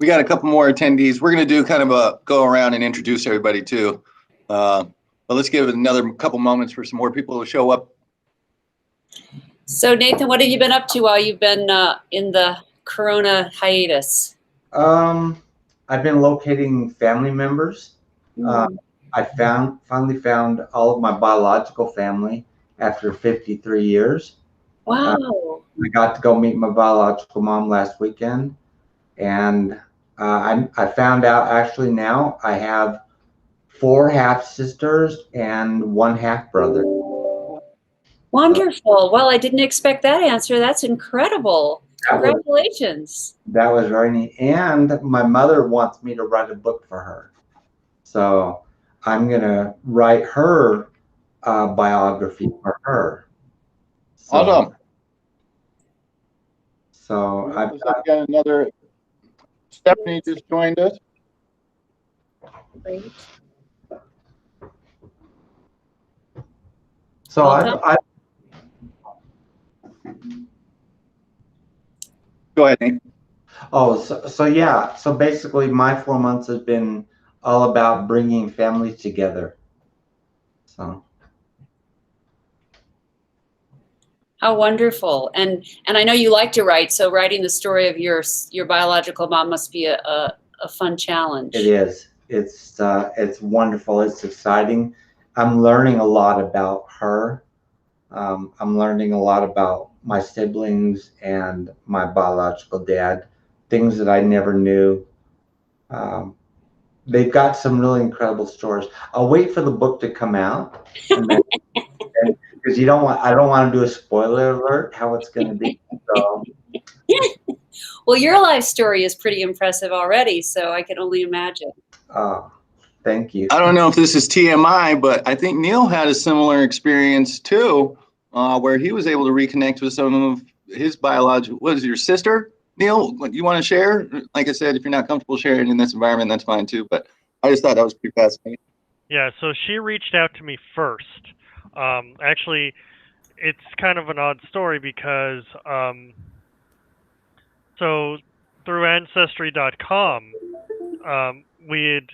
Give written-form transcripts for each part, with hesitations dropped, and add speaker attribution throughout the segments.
Speaker 1: we got a couple more attendees. We're going to do kind of a go around and introduce everybody too. But let's give it another couple moments for some more people to show up.
Speaker 2: So Nathan, what have you been up to while you've been in the Corona hiatus?
Speaker 3: I've been locating family members. I finally found all of my biological family after 53 years.
Speaker 2: Wow.
Speaker 3: I got to go meet my biological mom last weekend, and I found out actually now I have 4 half-sisters and 1 half-brother.
Speaker 2: Wonderful. Well, I didn't expect that answer. That's incredible. Congratulations.
Speaker 3: That was very neat. And my mother wants me to write a book for her. So I'm going to write her biography for her. So,
Speaker 1: Awesome.
Speaker 3: So I've
Speaker 1: got another. Stephanie just joined us.
Speaker 2: Great.
Speaker 3: So
Speaker 1: Go ahead, Nate.
Speaker 3: Oh, so yeah. So basically, my 4 months has been all about bringing families together. So.
Speaker 2: How wonderful. And I know you like to write, so writing the story of your biological mom must be a fun challenge.
Speaker 3: It is. It's wonderful. It's exciting. I'm learning a lot about her. I'm learning a lot about my siblings and my biological dad, things that I never knew. They've got some really incredible stories. I'll wait for the book to come out, because I don't want to do a spoiler alert how it's going to be. So.
Speaker 2: Well, your life story is pretty impressive already, so I can only imagine.
Speaker 3: Thank you.
Speaker 1: I don't know if this is TMI, but I think Neil had a similar experience too, where he was able to reconnect with some of his biological. What is it, your sister, Neil? What you want to share? Like I said, if you're not comfortable sharing in this environment, that's fine too. But I just thought that was pretty fascinating.
Speaker 4: Yeah, so she reached out to me first. Actually, it's kind of an odd story because so through Ancestry.com, we had,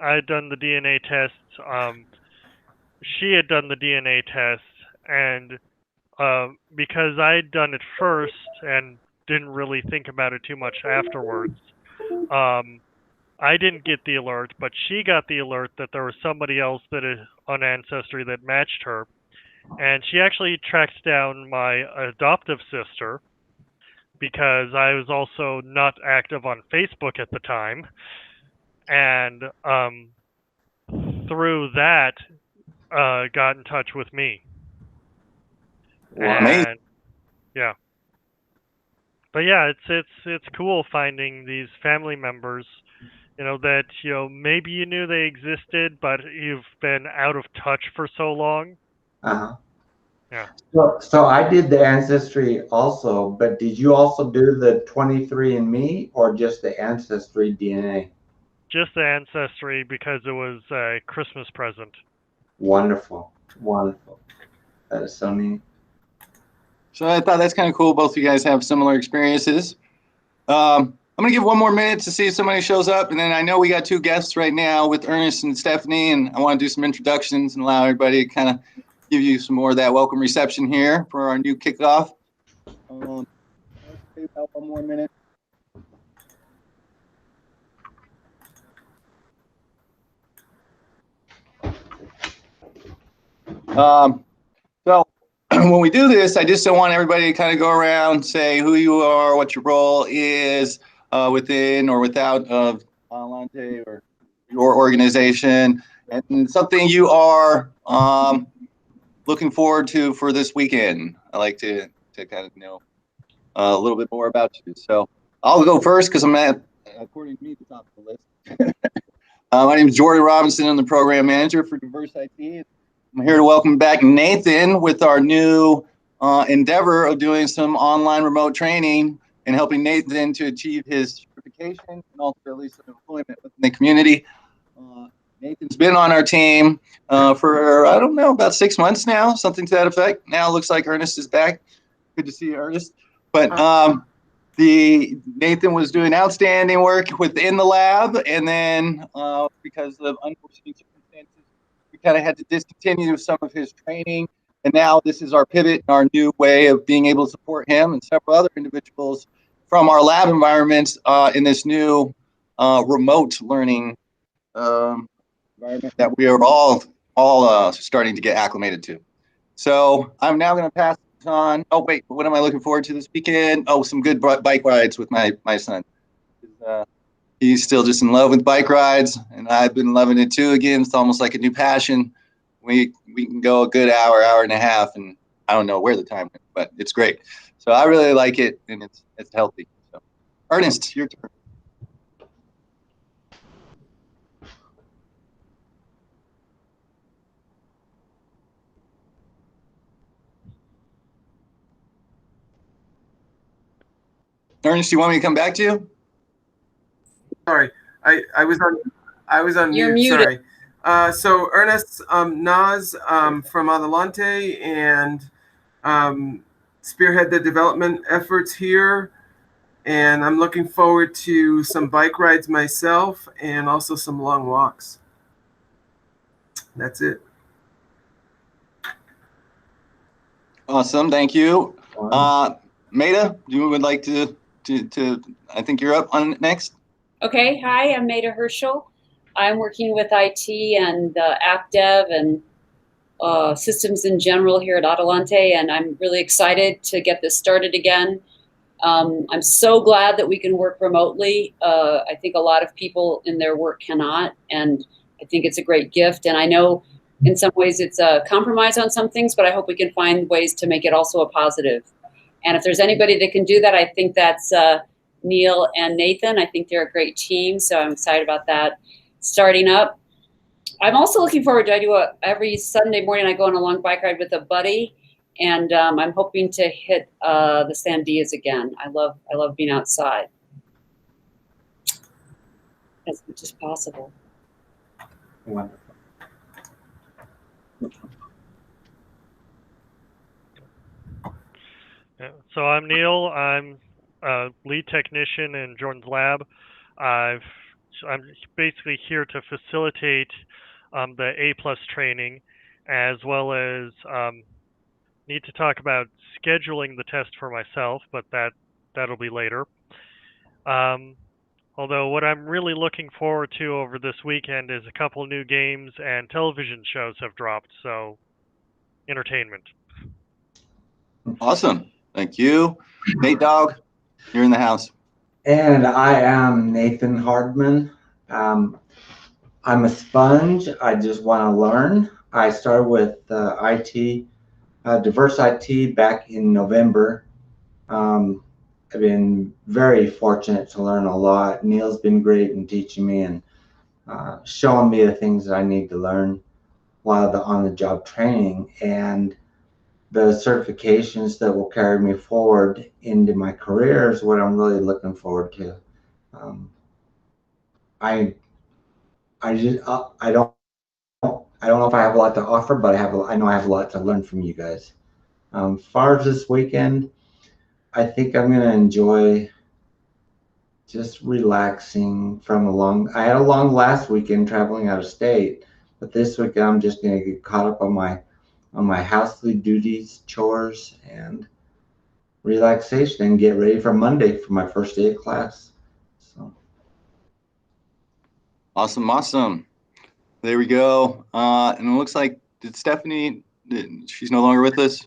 Speaker 4: I had done the DNA test. She had done the DNA test, and because I had done it first and didn't really think about it too much afterwards, I didn't get the alert, but she got the alert that there was somebody else that is on Ancestry that matched her. And she actually tracked down my adoptive sister because I was also not active on Facebook at the time. And through that, got in touch with me.
Speaker 1: Amazing.
Speaker 4: Yeah. But yeah, it's cool finding these family members, that, maybe you knew they existed, but you've been out of touch for so long. Yeah.
Speaker 3: So I did the Ancestry also, but did you also do the 23andMe or just the Ancestry DNA?
Speaker 4: Just the Ancestry because it was a Christmas present.
Speaker 3: Wonderful. Wonderful. That is so neat.
Speaker 1: So I thought that's kind of cool. Both of you guys have similar experiences. I'm going to give one more minute to see if somebody shows up. And then I know we got 2 guests right now with Ernest and Stephanie, and I want to do some introductions and allow everybody to kind of give you some more of that welcome reception here for our new kickoff. Let's take about 1 more minute. So when we do this, I just don't want everybody to kind of go around, say who you are, what your role is within or without of Alante or your organization, and something you are looking forward to for this weekend. I like to kind of know a little bit more about you. So I'll go first because I'm according to me, the top of the list. My name is Jordan Robinson. I'm the program manager for DiverseIT. I'm here to welcome back Nathan with our new endeavor of doing some online remote training and helping Nathan to achieve his certification and ultimately some employment within the community. Nathan's been on our team for, I don't know, about 6 months now, something to that effect. Now it looks like Ernest is back. Good to see you, Ernest. But Nathan was doing outstanding work within the lab, and then because of unforeseen circumstances, we kind of had to discontinue some of his training. And now this is our pivot and our new way of being able to support him and several other individuals from our lab environments in this new remote learning environment that we are all starting to get acclimated to. So I'm now going to pass this on. Oh, wait, what am I looking forward to this weekend? Oh, some good bike rides with my son. He's still just in love with bike rides, and I've been loving it too again. It's almost like a new passion. We can go a good hour and a half, and I don't know where the time went, but it's great. So I really like it, and it's healthy. So, Ernest, your turn. Ernest, you want me to come back to you?
Speaker 5: Sorry, I was on
Speaker 2: You're
Speaker 5: mute.
Speaker 2: muted.
Speaker 5: Sorry. So Ernest Nas from Adelante and spearhead the development efforts here, and I'm looking forward to some bike rides myself and also some long walks. That's it.
Speaker 1: Awesome, thank you. Maida, you would like to I think you're up on next.
Speaker 2: Okay, hi, I'm Maida Herschel. I'm working with IT and app dev and systems in general here at Adelante, and I'm really excited to get this started again. I'm so glad that we can work remotely. I think a lot of people in their work cannot, and I think it's a great gift. And I know in some ways it's a compromise on some things, but I hope we can find ways to make it also a positive. And if there's anybody that can do that, I think that's Neil and Nathan. I think they're a great team, so I'm excited about that starting up. I'm also looking forward to, every Sunday morning I go on a long bike ride with a buddy, and I'm hoping to hit the Sandias again. I love being outside as much as possible.
Speaker 3: Wonderful.
Speaker 4: Yeah. So I'm Neil. I'm a lead technician in Jordan's lab. I'm basically here to facilitate the A+ training, as well as need to talk about scheduling the test for myself, but that'll be later. Although what I'm really looking forward to over this weekend is a couple new games and television shows have dropped, so entertainment.
Speaker 1: Awesome, thank you. Nate Dogg, you're in the house.
Speaker 3: And I am Nathan Hardman. I'm a sponge. I just want to learn. I started with IT, DiverseIT back in November. I've been very fortunate to learn a lot. Neil's been great in teaching me and showing me the things that I need to learn while the on-the-job training, and the certifications that will carry me forward into my career is what I'm really looking forward to. I don't know if I have a lot to offer, but I know I have a lot to learn from you guys. As far as this weekend, I think I'm going to enjoy just relaxing from I had a long last weekend traveling out of state, but this weekend I'm just going to get caught up on my housely duties, chores, and relaxation, and get ready for Monday for my first day of class. So.
Speaker 1: Awesome. There we go. And it looks like, did Stephanie, she's no longer with us?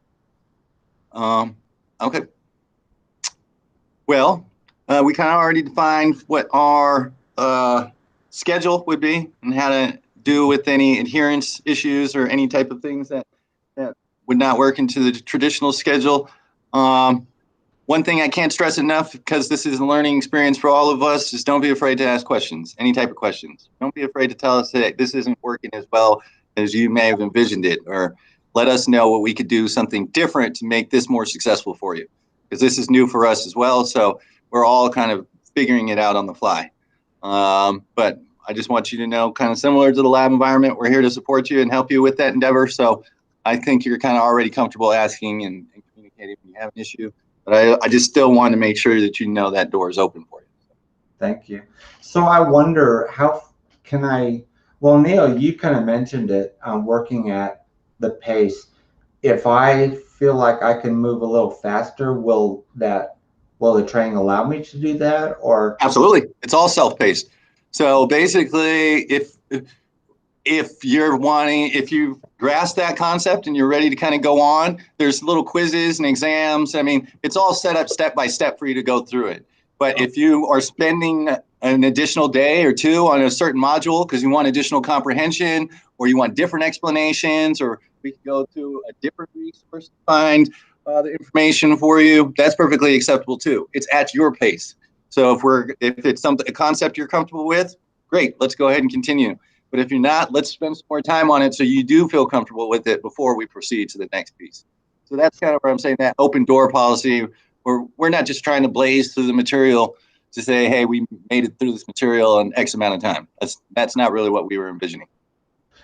Speaker 1: Okay. Well, we kind of already defined what our schedule would be and how to do with any adherence issues or any type of things that would not work into the traditional schedule. One thing I can't stress enough, because this is a learning experience for all of us, is don't be afraid to ask questions, any type of questions. Don't be afraid to tell us that this isn't working as well as you may have envisioned it, or let us know what we could do something different to make this more successful for you, because this is new for us as well. So we're all kind of figuring it out on the fly. But I just want you to know, kind of similar to the lab environment, we're here to support you and help you with that endeavor. So I think you're kind of already comfortable asking and communicating when you have an issue. But I just still want to make sure that you know that door is open for you.
Speaker 3: Thank you. So I wonder, how can I, well, Neil, you kind of mentioned it, working at the pace. If I feel like I can move a little faster, will the training allow me to do that? Or
Speaker 1: Absolutely. It's all self-paced. So basically, if you grasp that concept and you're ready to kind of go on, there's little quizzes and exams. I mean, it's all set up step by step for you to go through it. But if you are spending an additional day or two on a certain module because you want additional comprehension, or you want different explanations, or we can go to a different resource to find the information for you, that's perfectly acceptable too. It's at your pace. So if it's a concept you're comfortable with, great, let's go ahead and continue. But if you're not, let's spend some more time on it so you do feel comfortable with it before we proceed to the next piece. So that's kind of where I'm saying that open door policy, where we're not just trying to blaze through the material to say, hey, we made it through this material in X amount of time. That's not really what we were envisioning.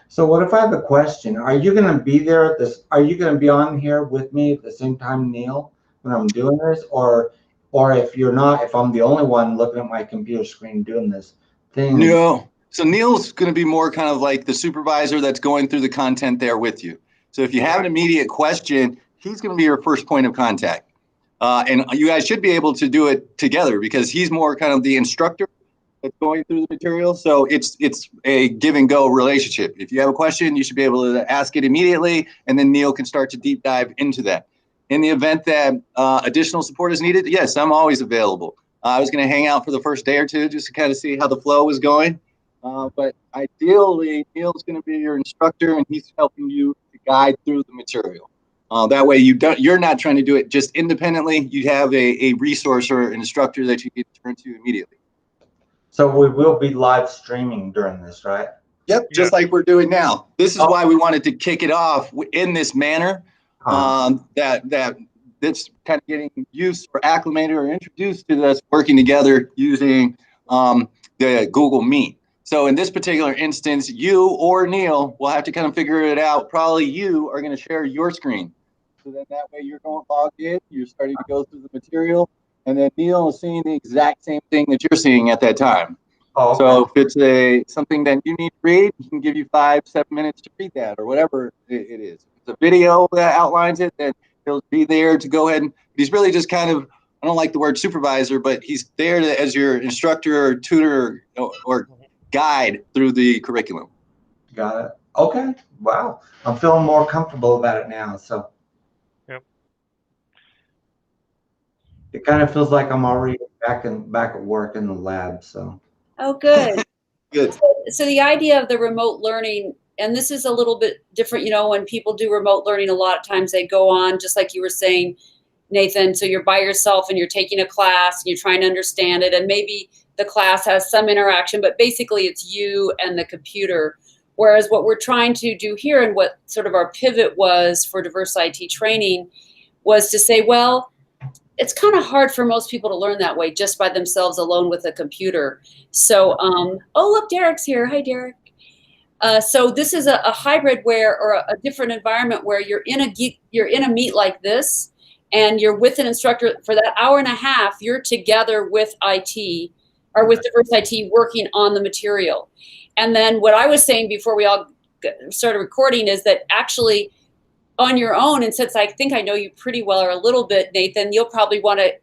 Speaker 3: so what if I have a question? Are you going to be there at this? Are you going to be on here with me at the same time, Neil, when I'm doing this? Or if you're not, if I'm the only one looking at my computer screen doing this thing?
Speaker 1: No. So Neil's going to be more kind of like the supervisor that's going through the content there with you. So if you have an immediate question, he's going to be your first point of contact. And you guys should be able to do it together because he's more kind of the instructor that's going through the material. So it's a give and go relationship. If you have a question, you should be able to ask it immediately, and then Neil can start to deep dive into that. In the event that additional support is needed, yes, I'm always available. I was going to hang out for the first day or two just to kind of see how the flow was going. But ideally, Neil's going to be your instructor, and he's helping you to guide through the material. That way, you're not trying to do it just independently. You have a resource or an instructor that you can turn to immediately.
Speaker 3: So we will be live streaming during this, right?
Speaker 1: Yep, just like we're doing now. This is why we wanted to kick it off in this manner. That's kind of getting used or acclimated or introduced to us working together using the Google Meet. So in this particular instance, you or Neil will have to kind of figure it out. Probably you are going to share your screen. So then that way you're going logged in, you're starting to go through the material, and then Neil is seeing the exact same thing that you're seeing at that time.
Speaker 3: Oh, okay.
Speaker 1: So if it's something that you need to read, he can give you 5-7 minutes to read that or whatever it is. If it's a video that outlines it, then he'll be there to go ahead and he's really just kind of, I don't like the word supervisor, but he's there as your instructor or tutor or guide through the curriculum.
Speaker 3: Got it. Okay. Wow. I'm feeling more comfortable about it now. So
Speaker 4: Yep.
Speaker 3: It kind of feels like I'm already back at work in the lab. So.
Speaker 2: Oh, good.
Speaker 1: Good.
Speaker 2: So the idea of the remote learning, and this is a little bit different, when people do remote learning, a lot of times they go on, just like you were saying, Nathan, so you're by yourself and you're taking a class and you're trying to understand it, and maybe the class has some interaction, but basically it's you and the computer. Whereas what we're trying to do here, and what sort of our pivot was for DiverseIT training, was to say, well, it's kind of hard for most people to learn that way, just by themselves alone with a computer. So, oh, look, Derek's here. Hi, Derek. So this is a hybrid or a different environment where you're in a meet like this, and you're with an instructor for that hour and a half. You're together with IT or with DiverseIT working on the material. And then what I was saying before we all started recording is that actually on your own, and since I think I know you pretty well or a little bit, Nathan, you'll probably want to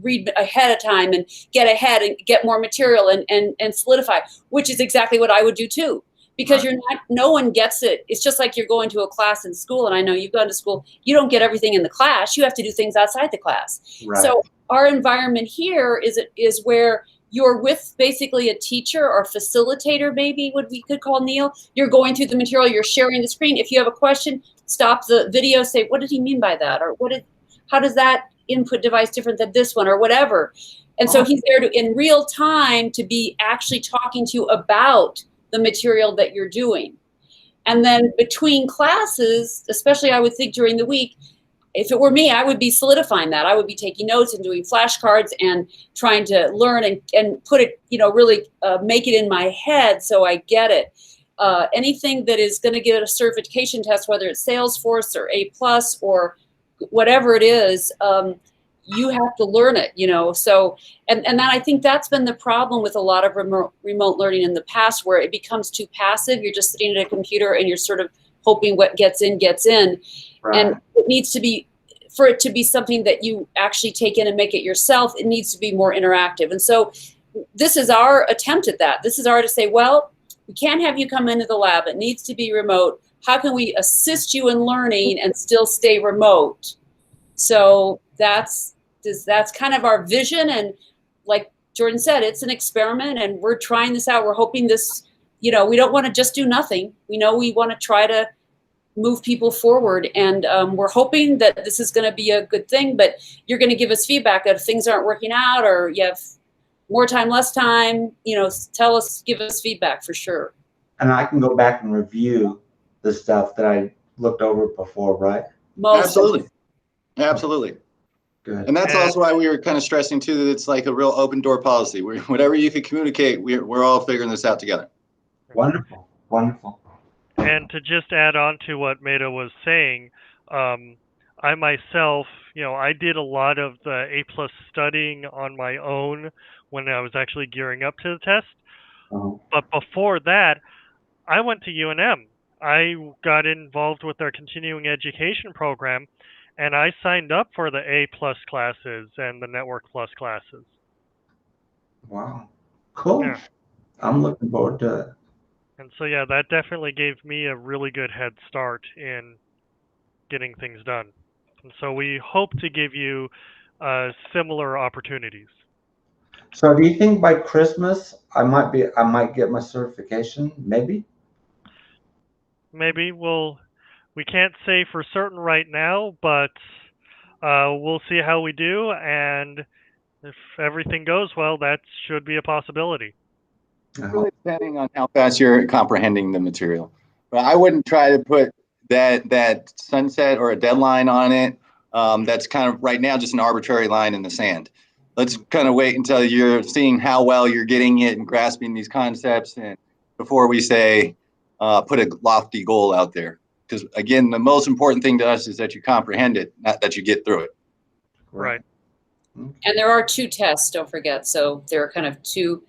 Speaker 2: read ahead of time and get ahead and get more material and solidify, which is exactly what I would do too. Because no one gets it. It's just like you're going to a class in school, and I know you've gone to school. You don't get everything in the class. You have to do things outside the class.
Speaker 3: Right.
Speaker 2: So our environment here is where you're with basically a teacher or facilitator, maybe what we could call Neil. You're going through the material. You're sharing the screen. If you have a question, stop the video. Say, what did he mean by that? Or how does that input device different than this one, or whatever? And so he's there in real time to be actually talking to you about the material that you're doing. And then between classes, especially I would think during the week, if it were me, I would be solidifying that. I would be taking notes and doing flashcards and trying to learn and put it, really make it in my head so I get it. Anything that is going to get a certification test, whether it's Salesforce or A+ or whatever it is, you have to learn it, so and then I think that's been the problem with a lot of remote learning in the past, where it becomes too passive. You're just sitting at a computer and you're sort of hoping what gets in.
Speaker 3: Right.
Speaker 2: And it needs to be, for it to be something that you actually take in and make it yourself, it needs to be more interactive. And so this is our attempt at that. This is our to say, well, we can't have you come into the lab. It needs to be remote. How can we assist you in learning and still stay remote? So that's kind of our vision. And like Jordan said, it's an experiment and we're trying this out. We're hoping this, we don't want to just do nothing. We know we want to try to move people forward. And we're hoping that this is going to be a good thing, but you're going to give us feedback if things aren't working out or you have more time, less time, tell us, give us feedback for sure.
Speaker 3: And I can go back and review the stuff that I looked over before, right?
Speaker 1: Absolutely. Absolutely.
Speaker 3: Good.
Speaker 1: And that's also why we were kind of stressing too, that it's like a real open door policy. Whatever you could communicate, we're all figuring this out together.
Speaker 3: Wonderful. Wonderful.
Speaker 4: And to just add on to what Maida was saying, I myself, I did a lot of the A+ studying on my own when I was actually gearing up to the test. But before that, I went to UNM. I got involved with their continuing education program, and I signed up for the A+ classes and the Network Plus classes.
Speaker 3: Wow. Cool.
Speaker 4: Yeah.
Speaker 3: I'm looking forward to it.
Speaker 4: And so, yeah, that definitely gave me a really good head start in getting things done. And so we hope to give you similar opportunities.
Speaker 3: So do you think by Christmas I might get my certification? Maybe?
Speaker 4: Maybe we can't say for certain right now, but we'll see how we do, and if everything goes well, that should be a possibility.
Speaker 1: Really depending on how fast you're comprehending the material. But I wouldn't try to put that sunset or a deadline on it. That's kind of right now just an arbitrary line in the sand. Let's kind of wait until you're seeing how well you're getting it and grasping these concepts, and before we say put a lofty goal out there. Because again, the most important thing to us is that you comprehend it, not that you get through it.
Speaker 4: Right.
Speaker 2: And there are 2 tests, don't forget. So there are kind of 2.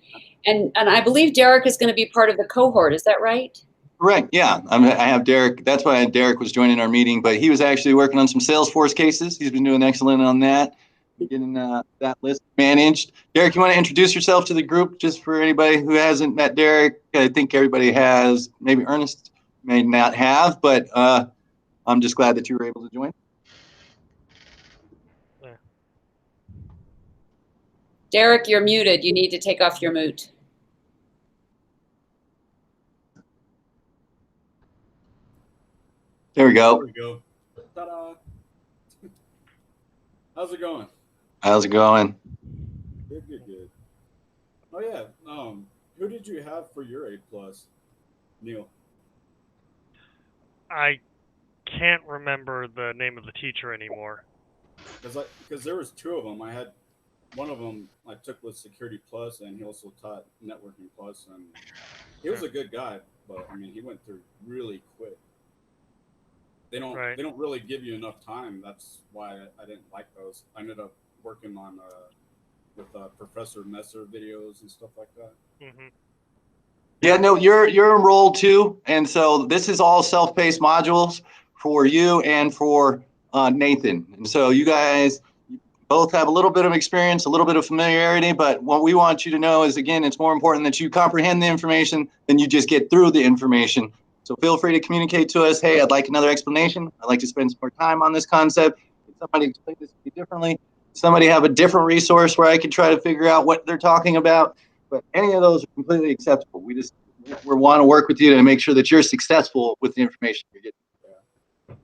Speaker 2: And I believe Derek is going to be part of the cohort. Is that right?
Speaker 1: Correct. Yeah. I have Derek. That's why Derek was joining our meeting, but he was actually working on some Salesforce cases. He's been doing excellent on that, getting that list managed. Derek, you want to introduce yourself to the group just for anybody who hasn't met Derek? I think everybody has. Maybe Ernest may not have, but I'm just glad that you were able to join.
Speaker 4: Yeah.
Speaker 2: Derek, you're muted. You need to take off your mute.
Speaker 1: There we go.
Speaker 6: There we go. Ta-da. How's it going?
Speaker 1: How's it going?
Speaker 6: Good, good, good. Oh yeah. Who did you have for your A+, Neil?
Speaker 4: I can't remember the name of the teacher anymore.
Speaker 6: Because there was 2 of them. I had one of them I took with Security Plus, and he also taught Networking Plus, and he was a good guy, but I mean he went through really quick. They don't really give you enough time. That's why I didn't like those. I ended up working on with Professor Messer videos and stuff like that.
Speaker 4: Mm-hmm.
Speaker 1: Yeah, no, you're enrolled too, and so this is all self-paced modules for you and for Nathan. And so you guys both have a little bit of experience, a little bit of familiarity, but what we want you to know is, again, it's more important that you comprehend the information than you just get through the information. So feel free to communicate to us, hey, I'd like another explanation. I'd like to spend some more time on this concept. Can somebody explain this to me differently? Somebody have a different resource where I can try to figure out what they're talking about. But any of those are completely acceptable. We want to work with you to make sure that you're successful with the information you're getting.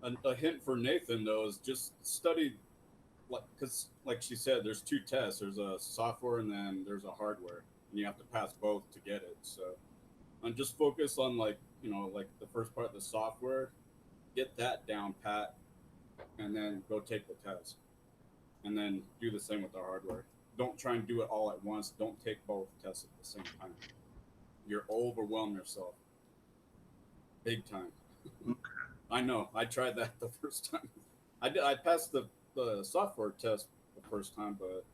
Speaker 6: Yeah. A hint for Nathan, though, is just study, because like she said, there's 2 tests. There's a software and then there's a hardware. And you have to pass both to get it. So and just focus on like the first part of the software, get that down pat, and then go take the test. And then do the same with the hardware. Don't try and do it all at once. Don't take both tests at the same time. You'll overwhelm yourself. Big time. I know. I tried that the first time. I passed the the software test the first time, but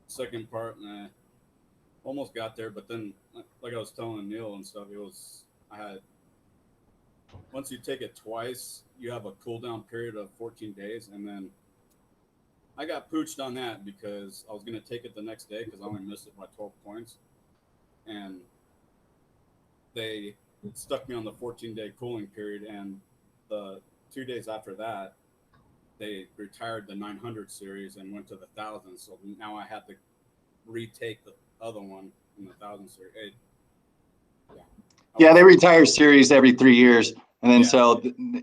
Speaker 6: second part, nah, almost got there. But then, like I was telling Neil and stuff, once you take it twice, you have a cool down period of 14 days, and then I got pooched on that because I was going to take it the next day because I only missed it by 12 points, and they stuck me on the 14-day cooling period, and the 2 days after that, they retired the 900 series and went to the 1000. So now I had to retake the other one in the 1000 series.
Speaker 1: Yeah, they retire series every 3 years, and then
Speaker 6: Yeah.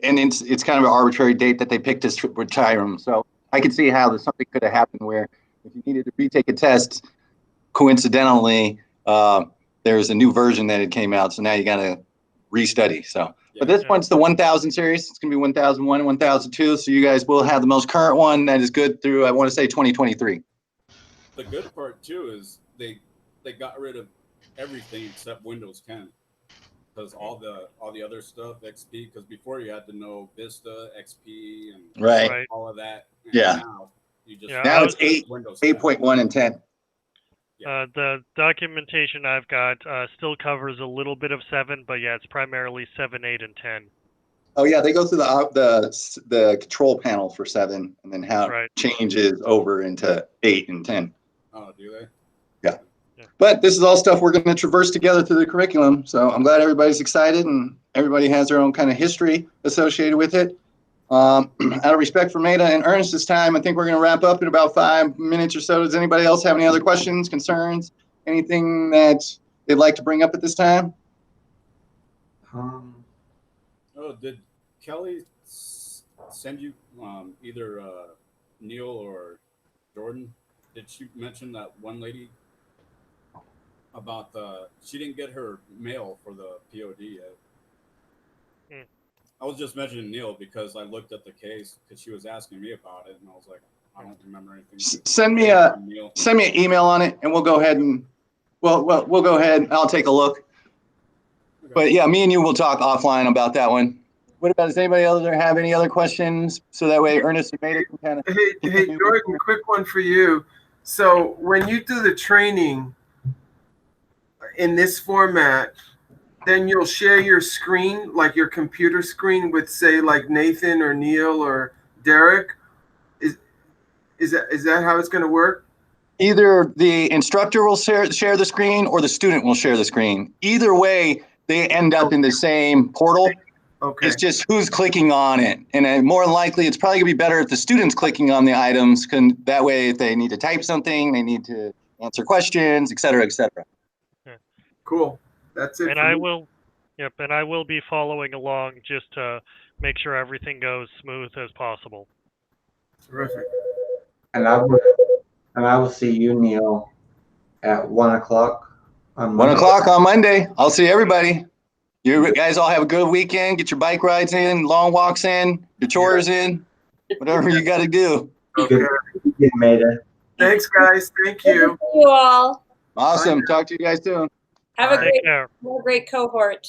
Speaker 1: and it's kind of an arbitrary date that they picked to retire them. So I can see how something could have happened where if you needed to retake a test, coincidentally, there's a new version that it came out, so now you got to restudy. So, but this one's the 1000 series. It's gonna be 1001 and 1002. So you guys will have the most current one that is good through, I want to say, 2023.
Speaker 6: The good part too is they got rid of everything except Windows 10, because all the other stuff XP. Because before you had to know Vista, XP, and
Speaker 1: Right.
Speaker 6: all of that. And
Speaker 1: Yeah.
Speaker 6: Now you just
Speaker 1: Now it's
Speaker 6: Windows 10.
Speaker 1: 8.1 and 10.
Speaker 4: The documentation I've got still covers a little bit of 7, but yeah, it's primarily 7, 8, and 10.
Speaker 1: Oh yeah, they go through the control panel for 7, and then how it changes over into 8 and 10.
Speaker 6: Oh, do they?
Speaker 1: Yeah. But this is all stuff we're going to traverse together through the curriculum. So I'm glad everybody's excited and everybody has their own kind of history associated with it. Out of respect for Maida and Ernest this time, I think we're going to wrap up in about 5 minutes or so. Does anybody else have any other questions, concerns, anything that they'd like to bring up at this time?
Speaker 6: Oh, did Kelly send you either Neil or Jordan? Did she mention that one lady about she didn't get her mail for the POD yet? I was just mentioning Neil because I looked at the case because she was asking me about it, and I was like, I don't remember anything.
Speaker 1: Send me an email on it, and we'll go ahead and we'll go ahead. I'll take a look. Okay. But yeah, me and you will talk offline about that one. What about, does anybody else have any other questions? So that way Ernest and Maida can kind of.
Speaker 5: Hey Jordan, quick one for you. So when you do the training in this format, then you'll share your screen, like your computer screen, with say like Nathan or Neil or Derek. Is that how it's going to work?
Speaker 1: Either the instructor will share the screen or the student will share the screen. Either way, they end up in the same portal.
Speaker 5: Okay.
Speaker 1: It's just who's clicking on it. And more than likely, it's probably going to be better if the student's clicking on the items. That way, if they need to type something, they need to answer questions, et cetera, et cetera.
Speaker 4: Yeah.
Speaker 5: Cool. That's it.
Speaker 4: And I will be following along just to make sure everything goes smooth as possible.
Speaker 5: Terrific.
Speaker 3: And I will see you, Neil, at 1 o'clock on Monday.
Speaker 1: 1 o'clock on Monday. I'll see everybody. You guys all have a good weekend. Get your bike rides in, long walks in, your chores in, whatever you got to do.
Speaker 5: Okay.
Speaker 3: Good, Maida.
Speaker 5: Thanks, guys. Thank you.
Speaker 2: Thank you all.
Speaker 1: Awesome. Talk to you guys soon.
Speaker 2: Have a great cohort.